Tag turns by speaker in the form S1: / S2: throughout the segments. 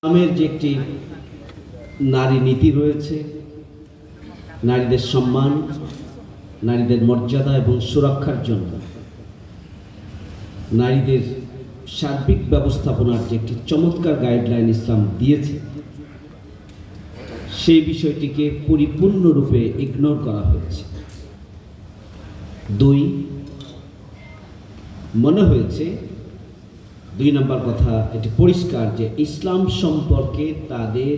S1: ইসলামের যে একটি নারী নীতি রয়েছে, নারীদের সম্মান, নারীদের মর্যাদা এবং সুরক্ষার জন্য নারীদের সার্বিক ব্যবস্থাপনার যে একটি চমৎকার গাইডলাইন ইসলাম দিয়েছে, সেই বিষয়টিকে পরিপূর্ণরূপে ইগনোর করা হয়েছে। মনে হয়েছে 2 নম্বর কথা এটি পরিষ্কার যে ইসলাম সম্পর্কে তাদের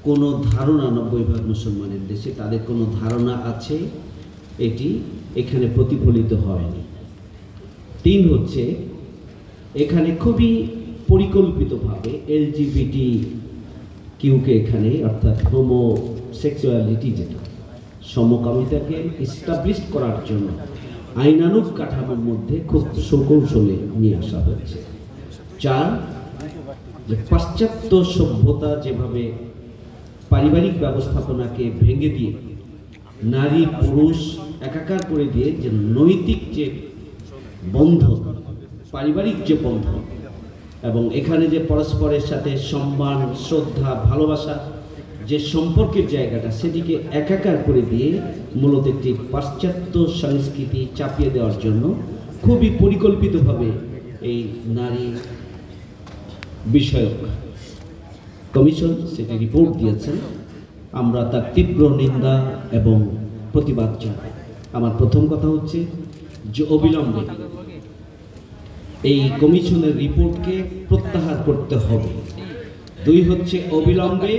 S1: কোনো ধারণা, 90% মুসলমানের দেশে তাদের কোনো ধারণা আছে, এটি এখানে প্রতিফলিত হয়নি। 3 হচ্ছে এখানে খুবই পরিকল্পিতভাবে LGBT কিউকে এখানে অর্থাৎ হোমোসেক্সুয়ালিটি, যেটা সমকামিতাকে এস্টাবলিশ করার জন্য আইনানুগ কাঠামোর মধ্যে খুব সুকৌশলে নিয়ে আসা হয়েছে। 4, যে পাশ্চাত্য সভ্যতা যেভাবে পারিবারিক ব্যবস্থাপনাকে ভেঙে দিয়ে নারী পুরুষ একাকার করে দিয়ে যে নৈতিক যে বন্ধন, পারিবারিক যে বন্ধন এবং এখানে যে পরস্পরের সাথে সম্মান, শ্রদ্ধা, ভালোবাসা যে সম্পর্কের জায়গাটা, সেটিকে একাকার করে দিয়ে মূলত একটি পাশ্চাত্য সংস্কৃতি চাপিয়ে দেওয়ার জন্য খুবই পরিকল্পিতভাবে এই নারী বিষয়ক কমিশন সেটি রিপোর্ট দিয়েছেন। আমরা তার তীব্র নিন্দা এবং প্রতিবাদ জানাই। আমার প্রথম কথা হচ্ছে যে অবিলম্বে এই কমিশনের রিপোর্টকে প্রত্যাহার করতে হবে। 2 হচ্ছে অবিলম্বে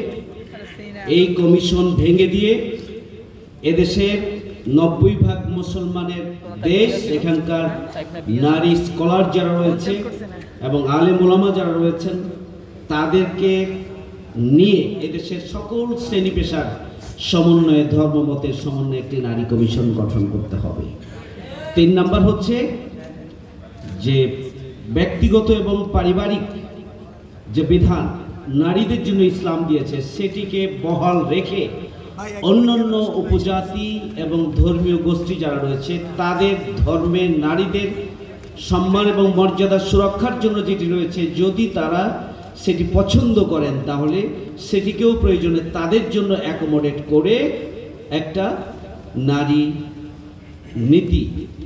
S1: এই কমিশন ভেঙে দিয়ে এদেশের 90% মুসলমানের দেশ, এখানকার নারী স্কলার যারা রয়েছে এবং আলেম ওলামা যারা রয়েছেন, তাদেরকে নিয়ে এদেশের সকল শ্রেণী পেশার সমন্বয়ে, ধর্মমতের সমন্বয়ে একটি নারী কমিশন গঠন করতে হবে। 3 নম্বর হচ্ছে যে ব্যক্তিগত এবং পারিবারিক যে বিধান নারীদের জন্য ইসলাম দিয়েছে, সেটিকে বহাল রেখে অন্যান্য উপজাতি এবং ধর্মীয় গোষ্ঠী যারা রয়েছে তাদের ধর্মের নারীদের সম্মান এবং মর্যাদা সুরক্ষার জন্য যেটি রয়েছে, যদি তারা সেটি পছন্দ করেন তাহলে সেটিকেও প্রয়োজনে তাদের জন্য অ্যাকোমোডেট করে একটা নারী নীতি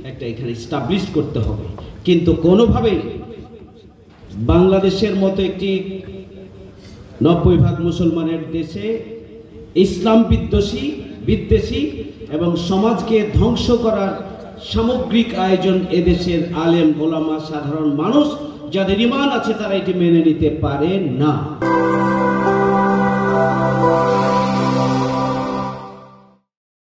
S1: একটা এখানে এস্টাবলিশ করতে হবে। কিন্তু কোনোভাবেই বাংলাদেশের মতো একটি 90% মুসলমানের দেশে ইসলাম বিদ্বেষী এবং সমাজকে ধ্বংস করার সামগ্রিক আয়োজন এদেশের আলেম ওলামা সাধারণ মানুষ যাদের ঈমান আছে তারা এটি মেনে নিতে পারে না।